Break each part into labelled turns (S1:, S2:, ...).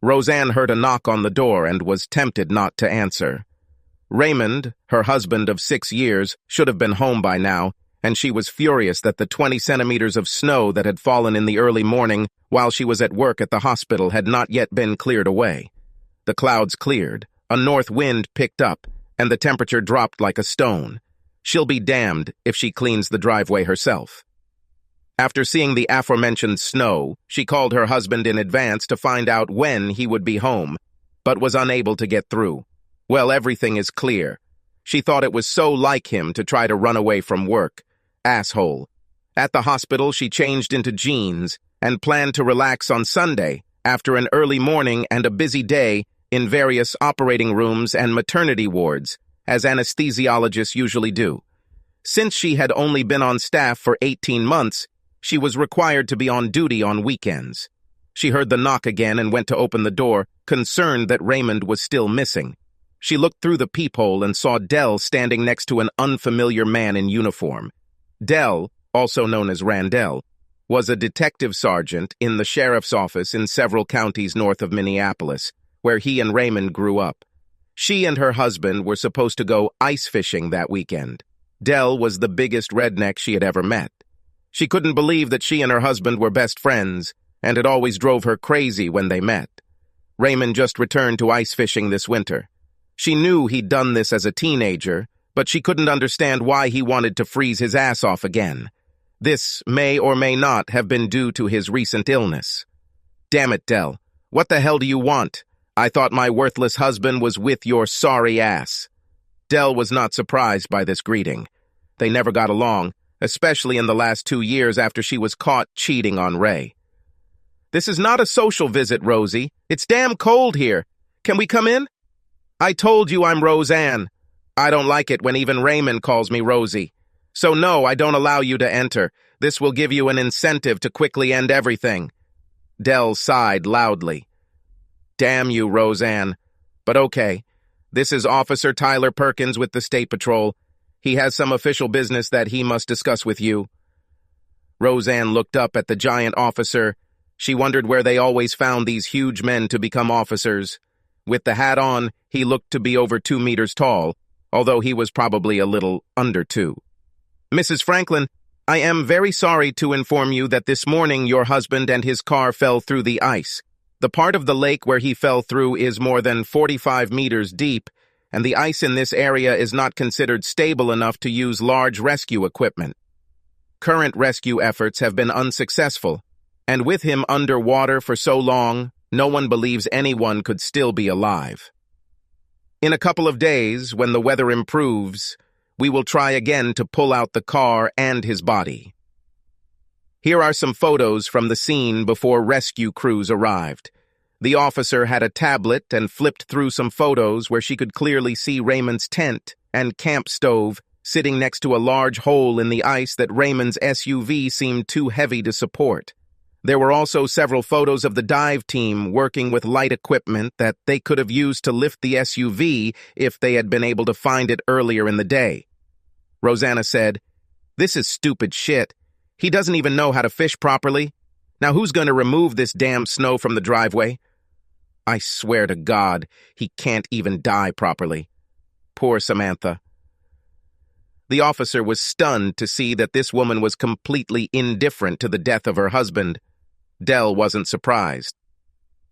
S1: Roseanne heard a knock on the door and was tempted not to answer. Raymond, her husband of 6 years, should have been home by now, and she was furious that the 20 centimeters of snow that had fallen in the early morning while she was at work at the hospital had not yet been cleared away. The clouds cleared, a north wind picked up, and the temperature dropped like a stone. She'll be damned if she cleans the driveway herself. After seeing the aforementioned snow, she called her husband in advance to find out when he would be home, but was unable to get through. Well, everything is clear. She thought it was so like him to try to run away from work. Asshole. At the hospital, she changed into jeans and planned to relax on Sunday after an early morning and a busy day in various operating rooms and maternity wards, as anesthesiologists usually do. Since she had only been on staff for 18 months, she was required to be on duty on weekends. She heard the knock again and went to open the door, concerned that Raymond was still missing. She looked through the peephole and saw Dell standing next to an unfamiliar man in uniform. Dell, also known as Randell, was a detective sergeant in the sheriff's office in several counties north of Minneapolis, where he and Raymond grew up. She and her husband were supposed to go ice fishing that weekend. Dell was the biggest redneck she had ever met. She couldn't believe that she and her husband were best friends, and it always drove her crazy when they met. Raymond just returned to ice fishing this winter. She knew he'd done this as a teenager, but she couldn't understand why he wanted to freeze his ass off again. This may or may not have been due to his recent illness. Damn it, Dell. What the hell do you want? I thought my worthless husband was with your sorry ass. Dell was not surprised by this greeting. They never got along, especially in the last 2 years after she was caught cheating on Ray. This is not a social visit, Rosie. It's damn cold here. Can we come in? I told you I'm Roseanne. I don't like it when even Raymond calls me Rosie. So no, I don't allow you to enter. This will give you an incentive to quickly end everything. Dell sighed loudly. Damn you, Roseanne. But okay, this is Officer Tyler Perkins with the State Patrol. He has some official business that he must discuss with you. Roseanne looked up at the giant officer. She wondered where they always found these huge men to become officers. With the hat on, he looked to be over 2 meters tall, although he was probably a little under 2. Mrs. Franklin, I am very sorry to inform you that this morning your husband and his car fell through the ice. The part of the lake where he fell through is more than 45 meters deep, and the ice in this area is not considered stable enough to use large rescue equipment. Current rescue efforts have been unsuccessful, and with him underwater for so long, no one believes anyone could still be alive. In a couple of days, when the weather improves, we will try again to pull out the car and his body. Here are some photos from the scene before rescue crews arrived. The officer had a tablet and flipped through some photos where she could clearly see Raymond's tent and camp stove sitting next to a large hole in the ice that Raymond's SUV seemed too heavy to support. There were also several photos of the dive team working with light equipment that they could have used to lift the SUV if they had been able to find it earlier in the day. Rosanna said, "This is stupid shit. He doesn't even know how to fish properly. Now who's going to remove this damn snow from the driveway? I swear to God, he can't even die properly." Poor Samantha. The officer was stunned to see that this woman was completely indifferent to the death of her husband. Dell wasn't surprised.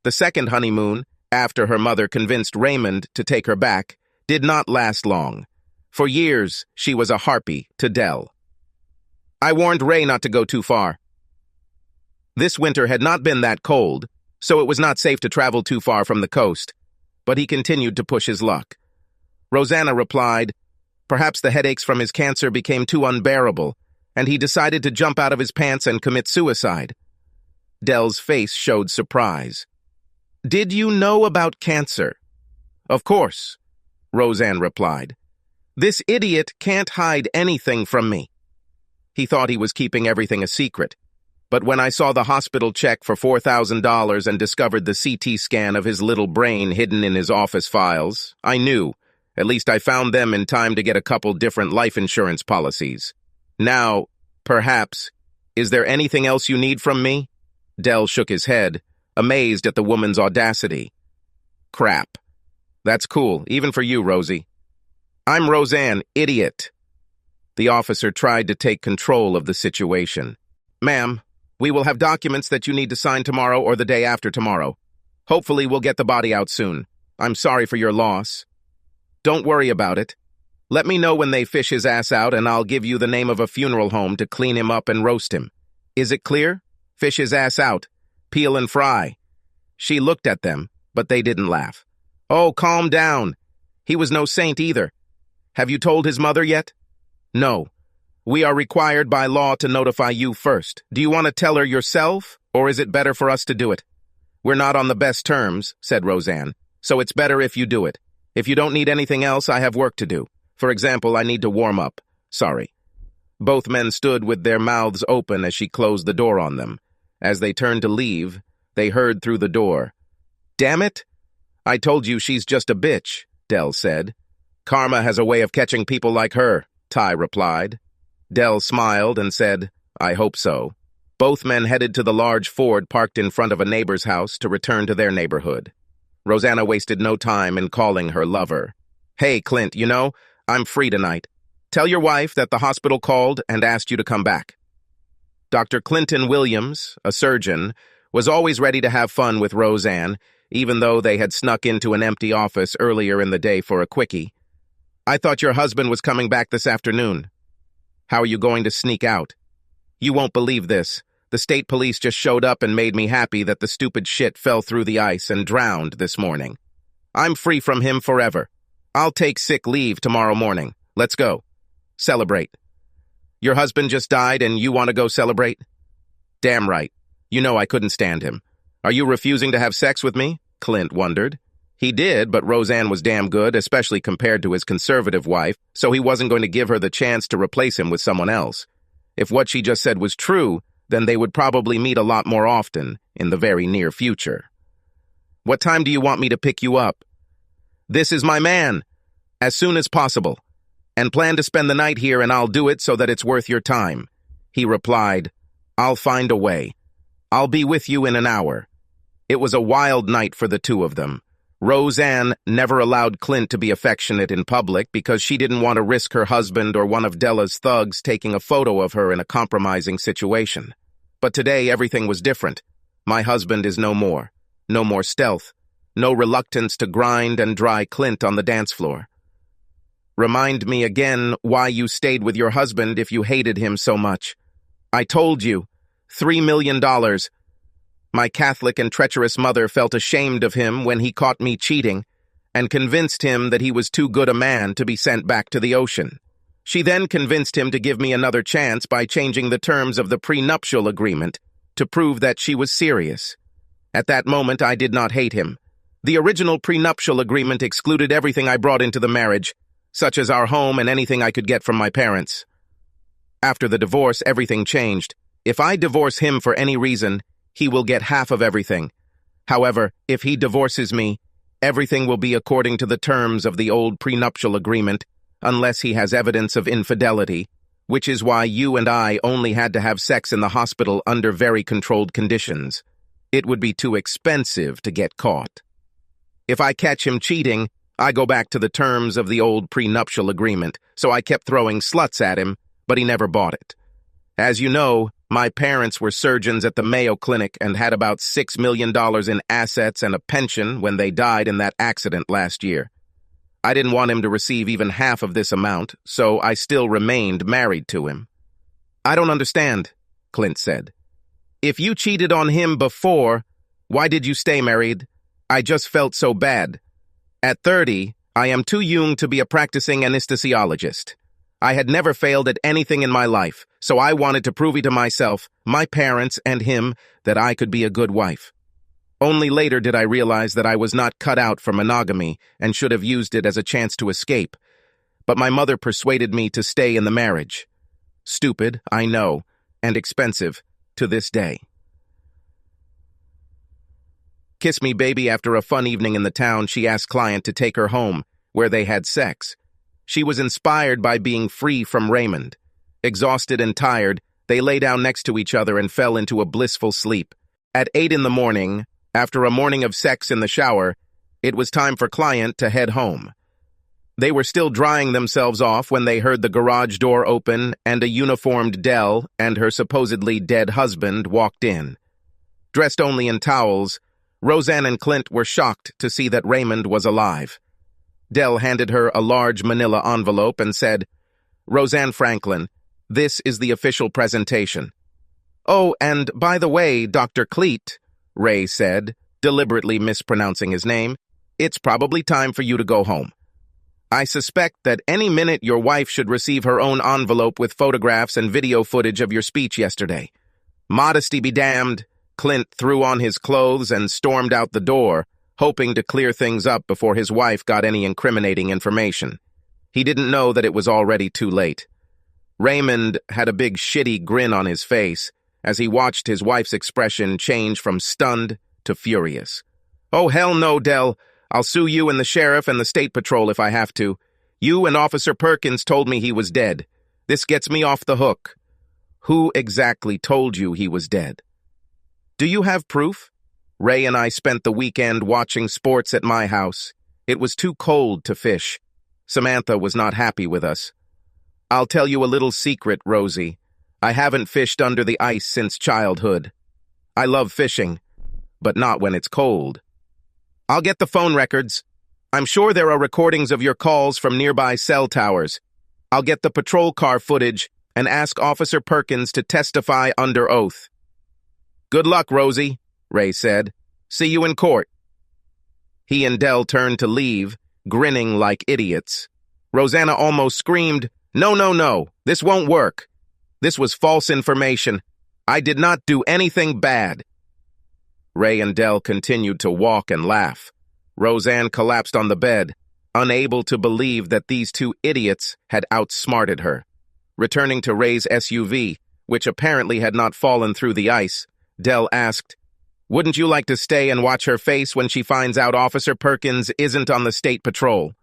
S1: The second honeymoon, after her mother convinced Raymond to take her back, did not last long. For years, she was a harpy to Dell. I warned Ray not to go too far. This winter had not been that cold, so it was not safe to travel too far from the coast, but he continued to push his luck. Rosanna replied, perhaps the headaches from his cancer became too unbearable, and he decided to jump out of his pants and commit suicide. Dell's face showed surprise. Did you know about cancer? Of course, Roseanne replied. This idiot can't hide anything from me. He thought he was keeping everything a secret, but when I saw the hospital check for $4,000 and discovered the CT scan of his little brain hidden in his office files, I knew. At least I found them in time to get a couple different life insurance policies. Now, perhaps, is there anything else you need from me? Dell shook his head. amazed at the woman's audacity. Crap. That's cool, even for you, Rosie. I'm Roseanne, idiot. The officer tried to take control of the situation. Ma'am, we will have documents that you need to sign tomorrow or the day after tomorrow. Hopefully we'll get the body out soon. I'm sorry for your loss. Don't worry about it. Let me know when they fish his ass out and I'll give you the name of a funeral home to clean him up and roast him. Is it clear? Fish his ass out. Peel and fry. She looked at them, but they didn't laugh. Oh, calm down. He was no saint either. Have you told his mother yet? No. We are required by law to notify you first. Do you want to tell her yourself, or is it better for us to do it? We're not on the best terms, said Roseanne, so it's better if you do it. If you don't need anything else, I have work to do. For example, I need to warm up. Sorry. Both men stood with their mouths open as she closed the door on them. As they turned to leave, they heard through the door. Damn it! I told you she's just a bitch, Dell said. Karma has a way of catching people like her, Ty replied. Dell smiled and said, I hope so. Both men headed to the large Ford parked in front of a neighbor's house to return to their neighborhood. Rosanna wasted no time in calling her lover. Hey, Clint, you know, I'm free tonight. Tell your wife that the hospital called and asked you to come back. Dr. Clinton Williams, a surgeon, was always ready to have fun with Roseanne, even though they had snuck into an empty office earlier in the day for a quickie. I thought your husband was coming back this afternoon. How are you going to sneak out? You won't believe this. The state police just showed up and made me happy that the stupid shit fell through the ice and drowned this morning. I'm free from him forever. I'll take sick leave tomorrow morning. Let's go. Celebrate. Your husband just died and you want to go celebrate? Damn right. You know I couldn't stand him. Are you refusing to have sex with me? Clint wondered. He did, but Roseanne was damn good, especially compared to his conservative wife, so he wasn't going to give her the chance to replace him with someone else. If what she just said was true, then they would probably meet a lot more often in the very near future. What time do you want me to pick you up? This is my man. As soon as possible. And plan to spend the night here and I'll do it so that it's worth your time. He replied, I'll find a way. I'll be with you in an hour. It was a wild night for the two of them. Roseanne never allowed Clint to be affectionate in public because she didn't want to risk her husband or one of Della's thugs taking a photo of her in a compromising situation. But today everything was different. My husband is no more. No more stealth. No reluctance to grind and dry Clint on the dance floor. Remind me again why you stayed with your husband if you hated him so much. I told you. $3 million. My Catholic and treacherous mother felt ashamed of him when he caught me cheating and convinced him that he was too good a man to be sent back to the ocean. She then convinced him to give me another chance by changing the terms of the prenuptial agreement to prove that she was serious. At that moment, I did not hate him. The original prenuptial agreement excluded everything I brought into the marriage, such as our home and anything I could get from my parents. After the divorce, everything changed. If I divorce him for any reason, he will get half of everything. However, if he divorces me, everything will be according to the terms of the old prenuptial agreement, unless he has evidence of infidelity, which is why you and I only had to have sex in the hospital under very controlled conditions. It would be too expensive to get caught. If I catch him cheating, I go back to the terms of the old prenuptial agreement, so I kept throwing sluts at him, but he never bought it. As you know, my parents were surgeons at the Mayo Clinic and had about $6 million in assets and a pension when they died in that accident last year. I didn't want him to receive even half of this amount, so I still remained married to him. I don't understand, Clint said. If you cheated on him before, why did you stay married? I just felt so bad. At 30, I am too young to be a practicing anesthesiologist. I had never failed at anything in my life, so I wanted to prove to myself, my parents, and him that I could be a good wife. Only later did I realize that I was not cut out for monogamy and should have used it as a chance to escape. But my mother persuaded me to stay in the marriage. Stupid, I know, and expensive to this day. Kiss me, baby. After a fun evening in the town, she asked client to take her home, where they had sex. She was inspired by being free from Raymond. Exhausted and tired, they lay down next to each other and fell into a blissful sleep. At 8 in the morning, After a morning of sex in the shower, it was time for client to head home. They were still drying themselves off when they heard the garage door open and a uniformed Dell and her supposedly dead husband walked in. Dressed only in towels, Roseanne and Clint were shocked to see that Raymond was alive. Dell handed her a large manila envelope and said, "Roseanne Franklin, this is the official presentation." "Oh, and by the way, Dr. Cleet," Ray said, deliberately mispronouncing his name, "it's probably time for you to go home. I suspect that any minute your wife should receive her own envelope with photographs and video footage of your speech yesterday." Modesty be damned, Clint threw on his clothes and stormed out the door, hoping to clear things up before his wife got any incriminating information. He didn't know that it was already too late. Raymond had a big shitty grin on his face as he watched his wife's expression change from stunned to furious. "Oh, hell no, Dell. I'll sue you and the sheriff and the state patrol if I have to. You and Officer Perkins told me he was dead. This gets me off the hook." "Who exactly told you he was dead?" "Do you have proof? Ray and I spent the weekend watching sports at my house. It was too cold to fish. Samantha was not happy with us. I'll tell you a little secret, Rosie. I haven't fished under the ice since childhood. I love fishing, but not when it's cold. I'll get the phone records. I'm sure there are recordings of your calls from nearby cell towers. I'll get the patrol car footage and ask Officer Perkins to testify under oath." "Good luck, Rosie," Ray said. "See you in court." He and Dell turned to leave, grinning like idiots. Rosanna almost screamed, "No, no, no, this won't work. This was false information. I did not do anything bad." Ray and Dell continued to walk and laugh. Roseanne collapsed on the bed, unable to believe that these two idiots had outsmarted her. Returning to Ray's SUV, which apparently had not fallen through the ice, Dell asked, "Wouldn't you like to stay and watch her face when she finds out Officer Perkins isn't on the state patrol?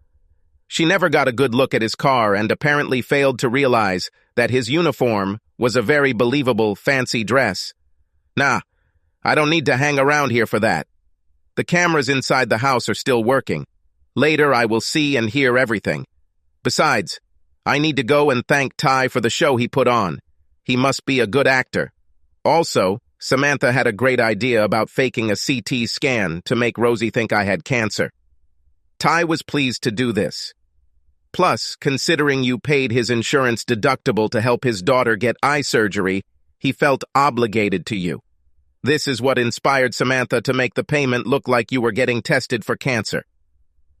S1: She never got a good look at his car and apparently failed to realize that his uniform was a very believable fancy dress. Nah, I don't need to hang around here for that. The cameras inside the house are still working. Later I will see and hear everything. Besides, I need to go and thank Ty for the show he put on. He must be a good actor. Also, Samantha had a great idea about faking a CT scan to make Rosie think I had cancer. Ty was pleased to do this. Plus, considering you paid his insurance deductible to help his daughter get eye surgery, he felt obligated to you. This is what inspired Samantha to make the payment look like you were getting tested for cancer.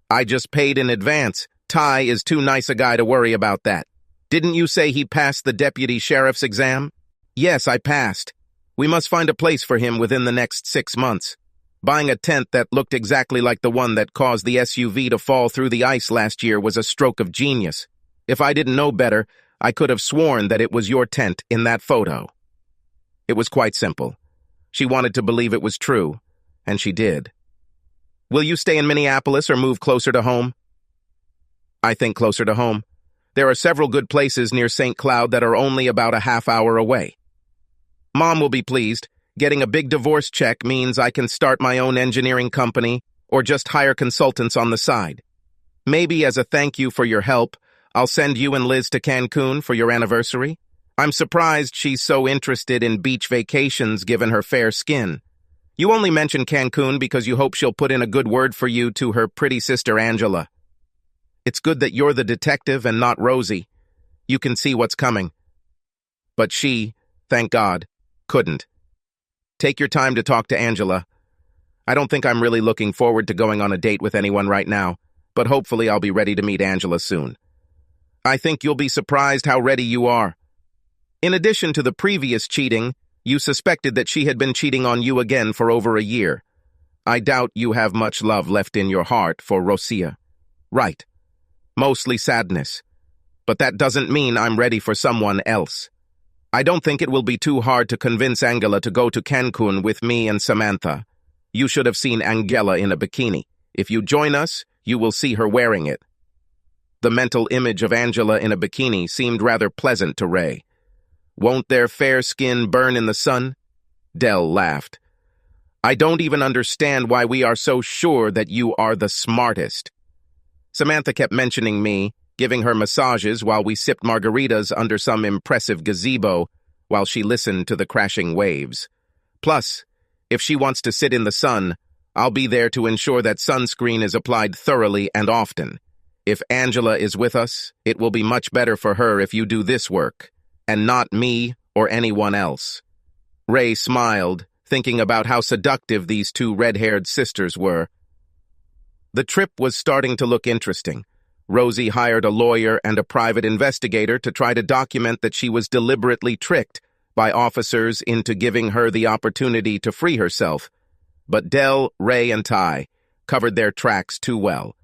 S1: I just paid in advance. Ty is too nice a guy to worry about that. Didn't you say he passed the deputy sheriff's exam?" "Yes, I passed. We must find a place for him within the next 6 months. Buying a tent that looked exactly like the one that caused the SUV to fall through the ice last year was a stroke of genius. If I didn't know better, I could have sworn that it was your tent in that photo." It was quite simple. She wanted to believe it was true, and she did. "Will you stay in Minneapolis or move closer to home?" "I think closer to home. There are several good places near St. Cloud that are only about a half-hour away. Mom will be pleased. Getting a big divorce check means I can start my own engineering company or just hire consultants on the side. Maybe as a thank you for your help, I'll send you and Liz to Cancun for your anniversary. I'm surprised she's so interested in beach vacations given her fair skin. You only mention Cancun because you hope she'll put in a good word for you to her pretty sister Angela. It's good that you're the detective and not Rosie. You can see what's coming." But she, thank God, couldn't. "Take your time to talk to Angela. I don't think I'm really looking forward to going on a date with anyone right now, but hopefully I'll be ready to meet Angela soon. I think you'll be surprised how ready you are. In addition to the previous cheating, you suspected that she had been cheating on you again for over a year. I doubt you have much love left in your heart for Rosia. Right. Mostly sadness. But that doesn't mean I'm ready for someone else. I don't think it will be too hard to convince Angela to go to Cancun with me and Samantha. You should have seen Angela in a bikini. If you join us, you will see her wearing it." The mental image of Angela in a bikini seemed rather pleasant to Ray. "Won't their fair skin burn in the sun?" Dell laughed. I don't even understand why we are so sure that you are the smartest. Samantha kept mentioning me, giving her massages while we sipped margaritas under some impressive gazebo while she listened to the crashing waves. Plus, if she wants to sit in the sun, I'll be there to ensure that sunscreen is applied thoroughly and often. If Angela is with us, it will be much better for her if you do this work, and not me or anyone else. Ray smiled, thinking about how seductive these two red-haired sisters were. The trip was starting to look interesting. Rosie hired a lawyer and a private investigator to try to document that she was deliberately tricked by officers into giving her the opportunity to free herself. But Del, Ray, and Ty covered their tracks too well.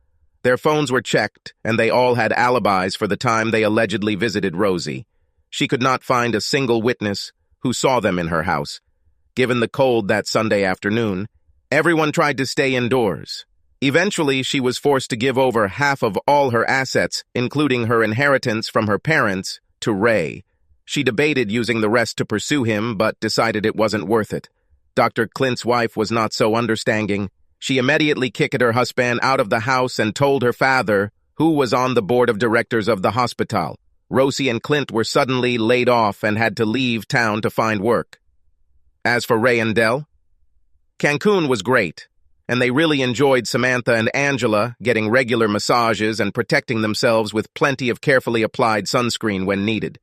S1: Their phones were checked, and they all had alibis for the time they allegedly visited Rosie. She could not find a single witness who saw them in her house. Given the cold that Sunday afternoon, everyone tried to stay indoors. Eventually, she was forced to give over half of all her assets, including her inheritance from her parents, to Ray. She debated using the rest to pursue him, but decided it wasn't worth it. Dr. Clint's wife was not so understanding. She immediately kicked her husband out of the house and told her father, who was on the board of directors of the hospital. Rosie and Clint were suddenly laid off and had to leave town to find work. As for Ray and Del, Cancun was great, and they really enjoyed Samantha and Angela getting regular massages and protecting themselves with plenty of carefully applied sunscreen when needed.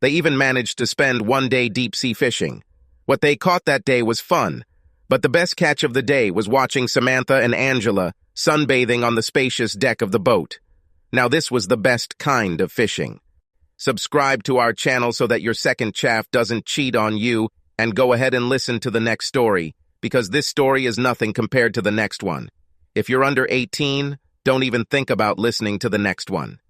S1: They even managed to spend one day deep-sea fishing. What they caught that day was fun, but the best catch of the day was watching Samantha and Angela sunbathing on the spacious deck of the boat. Now this was the best kind of fishing. Subscribe to our channel so that your second chaff doesn't cheat on you, and go ahead and listen to the next story, because this story is nothing compared to the next one. If you're under 18, don't even think about listening to the next one.